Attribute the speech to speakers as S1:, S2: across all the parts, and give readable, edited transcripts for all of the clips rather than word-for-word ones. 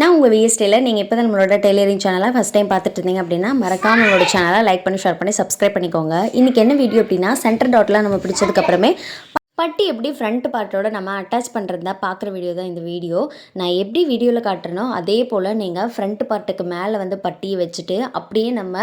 S1: நான் உங்கள் vs Taylor. நீங்கள் இப்போ தான் நம்மளோட டெய்லரிங் சேனலை ஃபஸ்ட் டைம் பார்த்துட்டு இருந்தீங்க அப்படின்னா மறக்காம நம்மளோட சேனலை லைக் பண்ணி ஷேர் பண்ணி சப்ஸ்கிரைப் பண்ணிக்கோங்க. இன்றைக்கி என்ன வீடியோ அப்படின்னா சென்டர் டாட்லாம் நம்ம பிடிச்சதுக்கப்புறமே பட்டி எப்படி ஃப்ரண்ட் பார்ட்டோட நம்ம அட்டாச் பண்ணுறது தான் பார்க்குற வீடியோ தான் இந்த வீடியோ. நான் எப்படி வீடியோவில் காட்டுறனோ அதே போல் நீங்கள் ஃப்ரண்ட் பார்ட்டுக்கு மேலே வந்து பட்டியை வச்சுட்டு அப்படியே நம்ம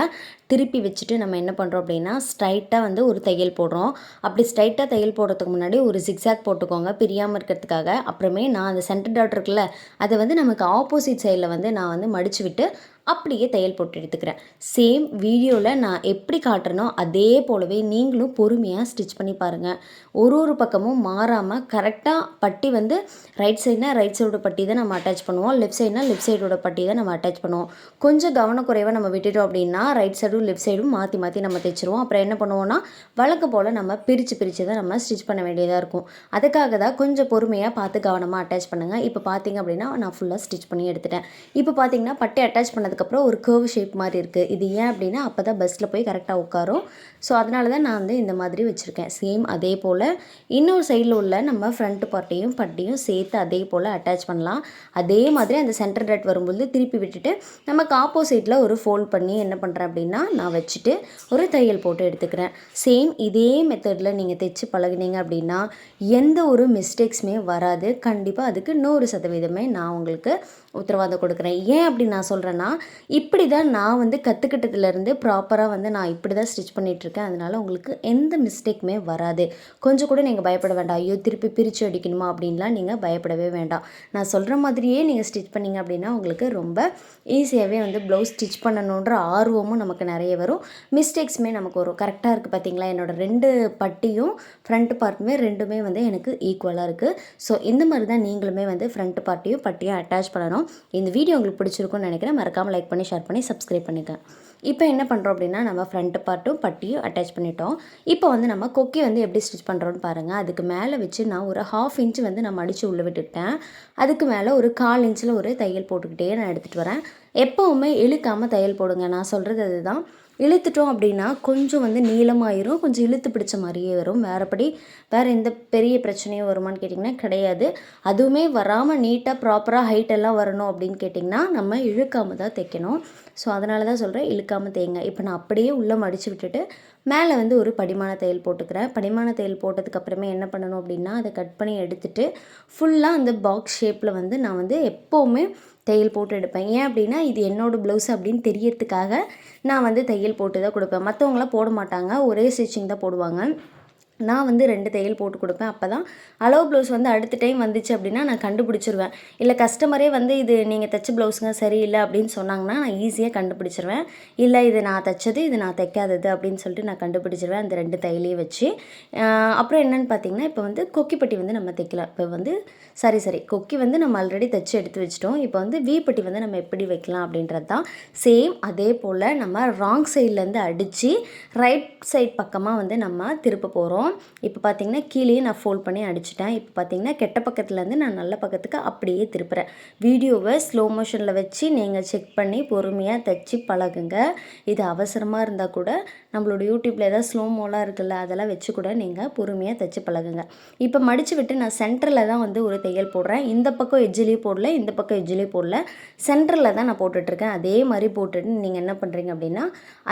S1: திருப்பி வச்சுட்டு நம்ம என்ன பண்ணுறோம் அப்படின்னா ஸ்ட்ரைட்டாக வந்து ஒரு தையல் போடுறோம். அப்படி ஸ்ட்ரைட்டாக தையல் போடுறதுக்கு முன்னாடி ஒரு ஜிக்ஸாக் போட்டுக்கோங்க பிரியாமல் இருக்கிறதுக்காக. அப்புறமே நான் அந்த சென்டர் டாட் இருக்குல்ல அதை வந்து நமக்கு ஆப்போசிட் சைடில் வந்து நான் வந்து மடித்து விட்டு அப்படியே தையல் போட்டு எடுத்துக்கிறேன். சேம் வீடியோவில் நான் எப்படி காட்டுறனோ அதே போலவே நீங்களும் பொறுமையாக ஸ்டிச் பண்ணி பாருங்கள். ஒரு பக்கமும் மாறாமல் கரெக்டாக பட்டி வந்து ரைட் சைடுனா ரைட் சைடோட பட்டி தான் நம்ம அட்டாச் பண்ணுவோம், லெஃப்ட் சைடுனா லெஃப்ட் சைடோட பட்டி தான் நம்ம அட்டாச் பண்ணுவோம். கொஞ்சம் கவனக்குறைவாக நம்ம விட்டுட்டோம் அப்படின்னா ரைட் சைடும் லெஃப்ட் சைடும் மாற்றி மாற்றி நம்ம தைச்சிருவோம். அப்புறம் என்ன பண்ணுவோம்னா வழக்கம் போல் நம்ம பிரித்து தான் நம்ம ஸ்டிச் பண்ண வேண்டியதாக இருக்கும். அதுக்காக தான் கொஞ்சம் பொறுமையாக பார்த்து கவனமாக அட்டாச் பண்ணுங்கள். இப்போ பார்த்தீங்க அப்படின்னா நான் ஃபுல்லாக ஸ்டிச் பண்ணி எடுத்துட்டேன். இப்போ பார்த்தீங்கன்னா பட்டி அட்டாச் பண்ணதுக்கப்புறம் ஒரு கர்வ் ஷேப் மாதிரி இருக்குது. இது ஏன் அப்படின்னா அப்போ தான் பஸ்ஸில் போய் கரெக்டாக உட்காரும். ஸோ அதனால தான் நான் வந்து இந்த மாதிரி வச்சுருக்கேன். சேம் அதே போல் இன்னொரு சைடில் உள்ள நம்ம ஃப்ரண்ட் பார்ட்டையும் பட்டியும் சேர்த்து அதே போல் அட்டாச் பண்ணலாம். அதே மாதிரி அந்த சென்டர் டாட் வரும்போது திருப்பி விட்டுட்டு நமக்கு ஆப்போசிட்டில் ஒரு ஃபோல்ட் பண்ணி என்ன பண்ணுறேன் அப்படின்னா நான் வச்சுட்டு ஒரு தையல் போட்டு எடுத்துக்கிறேன். சேம் இதே மெத்தடில் நீங்கள் தைச்சு பழகினீங்க அப்படின்னா எந்த ஒரு மிஸ்டேக்ஸுமே வராது. கண்டிப்பாக அதுக்கு 100% நான் உங்களுக்கு உத்தரவாதம் கொடுக்குறேன். ஏன் அப்படி நான் சொல்கிறேன்னா இப்படி தான் நான் வந்து கற்றுக்கிட்டதுலேருந்து ப்ராப்பராக வந்து நான் இப்படி தான் ஸ்டிச் பண்ணிகிட்ருக்கேன். அதனால் உங்களுக்கு எந்த மிஸ்டேக்குமே வராது. கொஞ்சம் கூட நீங்கள் பயப்பட வேண்டாம். ஐயோ திருப்பி பிரித்து அடிக்கணுமா அப்படின்லாம் நீங்கள் பயப்படவே வேண்டாம். நான் சொல்கிற மாதிரியே நீங்கள் ஸ்டிச் பண்ணிங்க அப்படின்னா உங்களுக்கு ரொம்ப ஈஸியாகவே வந்து ப்ளவுஸ் ஸ்டிச் பண்ணணுன்ற ஆர்வமும் நமக்கு நிறைய வரும். மிஸ்டேக்ஸுமே நமக்கு வரும். கரெக்டாக இருக்குது பார்த்தீங்களா? என்னோடய 2 பட்டியும் ஃப்ரண்ட் பார்ட்டுமே ரெண்டுமே வந்து எனக்கு ஈக்குவலாக இருக்குது. ஸோ இந்த மாதிரி தான் நீங்களுமே வந்து ஃப்ரண்ட் பார்ட்டையும் பட்டியும் அட்டாச் பண்ணணும். இந்த வீடியோ உங்களுக்கு பிடிச்சிருக்கும்னு நினைக்கிறேன். மறக்காமல் லைக் பண்ணி ஷேர் பண்ணி சப்ஸ்கிரைப் பண்ணிக்கேன். இப்போ என்ன பண்ணுறோம் அப்படின்னா நம்ம ஃப்ரண்ட் பார்ட்டும் பட்டியும் அட்டாச் பண்ணிட்டோம். இப்போ வந்து நம்ம கொக்கி வந்து எப்படி ஸ்டிச் பண்ணுறோன்னு பாருங்கள். அதுக்கு மேலே வச்சு நான் ஒரு 1/2 இன்ச் வந்து நான் மடித்து உள்ளே விட்டுக்கிட்டேன். அதுக்கு மேலே ஒரு 1/4 இன்ச்சில் ஒரு தையல் போட்டுக்கிட்டே நான் எடுத்துகிட்டு வரேன். எப்போவுமே இழுக்காமல் தையல் போடுங்க. நான் சொல்கிறது அதுதான். இழுத்துட்டோம் அப்படின்னா கொஞ்சம் வந்து நீளமாயிரும், கொஞ்சம் இழுத்து பிடிச்ச மாதிரியே வரும். வேறு எந்த பெரிய பிரச்சனையும் வருமானு கேட்டிங்கன்னா கிடையாது. அதுவுமே வராமல் நீட்டாக ப்ராப்பராக ஹைட்டெல்லாம் வரணும் அப்படின்னு கேட்டிங்கன்னா நம்ம இழுக்காமல் தான் தைக்கணும். ஸோ அதனால தான் சொல்கிறேன் இழுக்காமல் தைங்க. இப்போ நான் அப்படியே உள்ளே மடித்து விட்டுட்டு மேலே வந்து ஒரு படிமான தையல் போட்டுக்கிறேன். படிமான தையல் போட்டதுக்கப்புறமே என்ன பண்ணணும் அப்படின்னா அதை கட் பண்ணி எடுத்துகிட்டு ஃபுல்லாக அந்த பாக்ஸ் ஷேப்பில் வந்து நான் வந்து எப்போவுமே தையல் போட்டு எடுப்பேன். ஏன் அப்படின்னா இது என்னோடய ப்ளவுஸ் அப்படின்னு தெரியறதுக்காக நான் வந்து தையல் போட்டு தான் கொடுப்பேன். மற்றவங்களாம் போட மாட்டாங்க, ஒரே ஸ்டிச்சிங் தான் போடுவாங்க. நான் வந்து 2 தையல் போட்டு கொடுப்பேன். அப்போ தான் அளவு ப்ளவுஸ் வந்து அடுத்த டைம் வந்துச்சு அப்படின்னா நான் கண்டுபிடிச்சிருவேன். இல்லை கஸ்டமரே வந்து இது நீங்கள் தைச்ச ப்ளவுஸுங்க சரியில்லை அப்படின்னு சொன்னாங்கன்னா நான் ஈஸியாக கண்டுபிடிச்சிருவேன். இல்லை இது நான் தைச்சது, இது நான் தைக்காதது அப்படின்னு சொல்லிட்டு நான் கண்டுபிடிச்சிருவேன் அந்த 2 தையலையும் வச்சு. அப்புறம் என்னென்னு பார்த்தீங்கன்னா இப்போ வந்து கொக்கிப்பட்டி வந்து நம்ம தைக்கலாம். இப்போ வந்து சரி கொக்கி வந்து நம்ம ஆல்ரெடி தைச்சி எடுத்து வச்சிட்டோம். இப்போ வந்து வீப்பட்டி வந்து நம்ம எப்படி வைக்கலாம் அப்படின்றது தான். சேம் அதே போல் நம்ம ராங் சைட்லேருந்து அடித்து ரைட் சைட் பக்கமாக வந்து நம்ம திருப்ப போகிறோம். இப்போ பார்த்தீங்கன்னா கீழேயே நான் ஃபோல்ட் பண்ணி அடிச்சிட்டேன். இப்போ பார்த்தீங்கன்னா கெட்ட பக்கத்துலேருந்து நான் நல்ல பக்கத்துக்கு அப்படியே திருப்புறேன். வீடியோவை ஸ்லோ மோஷனில் வச்சு நீங்கள் செக் பண்ணி பொறுமையாக தைச்சி பழகுங்க. இது அவசரமாக இருந்தால் கூட நம்மளோட யூடியூப்பில் ஏதாவது ஸ்லோமோலாம் இருக்குல்ல அதெல்லாம் வச்சு கூட நீங்கள் பொறுமையாக தைச்சி பழகுங்க. இப்போ மடித்து விட்டு நான் சென்டரில் தான் வந்து ஒரு தையல் போடுறேன். இந்த பக்கம் எஜ்ஜிலையும் போடல, இந்த பக்கம் எஜ்ஜிலையும் போடல, சென்டரில் தான் நான் போட்டுட்ருக்கேன். அதே மாதிரி போட்டுட்டு நீங்கள் என்ன பண்ணுறீங்க அப்படின்னா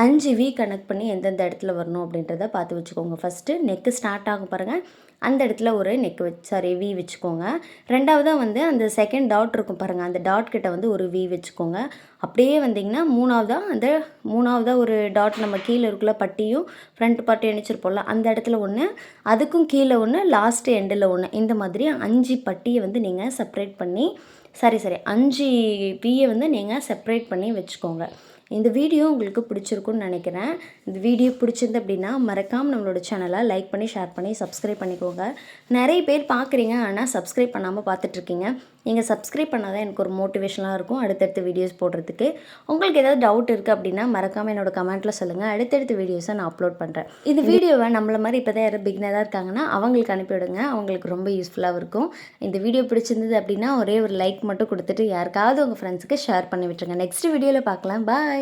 S1: 5 வி கனெக்ட் பண்ணி எந்தெந்த இடத்துல வரணும் அப்படின்றத பார்த்து வச்சுக்கோங்க. ஃபஸ்ட்டு நெக்கு ஸ்டார்ட் ஆகும் பாருங்கள், அந்த இடத்துல ஒரு நெக் வி வச்சுக்கோங்க. ரெண்டாவதாக வந்து அந்த செகண்ட் டாட் இருக்கும் பாருங்கள், அந்த டாட் கிட்ட வந்து ஒரு வி வச்சுக்கோங்க. அப்படியே வந்திங்கன்னா மூணாவதாக ஒரு டாட் நம்ம கீழே இருக்குள்ள பட்டியும் ஃப்ரண்ட் பார்ட்டையும் இணைச்சிருப்போம்ல அந்த இடத்துல ஒன்று, அதுக்கும் கீழே ஒன்று, லாஸ்ட்டு எண்டில் ஒன்று, இந்த மாதிரி 5 பட்டியை வந்து நீங்கள் செப்ரேட் பண்ணி 5 வியை வந்து நீங்கள் செப்ரேட் பண்ணி வச்சுக்கோங்க. இந்த வீடியோ உங்களுக்கு பிடிச்சிருக்குன்னு நினைக்கிறேன். இந்த வீடியோ பிடிச்சிருந்து அப்படின்னா மறக்காமல் நம்மளோட சேனலை லைக் பண்ணி ஷேர் பண்ணி சப்ஸ்கிரைப் பண்ணிக்கோங்க. நிறைய பேர் பார்க்குறீங்க ஆனால் சப்ஸ்கிரைப் பண்ணாமல் பார்த்துட்ருக்கீங்க. நீங்கள் சப்ஸ்கிரைப் பண்ணால் தான் எனக்கு ஒரு மோட்டிவேஷனாக இருக்கும் அடுத்தடுத்த வீடியோஸ் போடுறதுக்கு. உங்களுக்கு ஏதாவது டவுட் இருக்குது அப்படின்னா மறக்காமல் என்னோடய கமெண்ட்டில் சொல்லுங்கள். அடுத்தடுத்த வீடியோஸை நான் அப்லோட் பண்ணுறேன். இந்த வீடியோவை நம்மள மாதிரி இப்போ தான் யாரும் பிகினராக இருக்காங்கன்னா அவங்களுக்கு அனுப்பிவிடுங்க. அவங்களுக்கு ரொம்ப யூஸ்ஃபுல்லாக இருக்கும். இந்த வீடியோ பிடிச்சிருந்தது அப்படின்னா ஒரே ஒரு லைக் மட்டும் கொடுத்துட்டு யாருக்காவது உங்கள் ஃப்ரெண்ட்ஸுக்கு ஷேர் பண்ணி விட்டுருங்க. நெக்ஸ்ட் வீடியோவில் பார்க்கலாம். பாய்.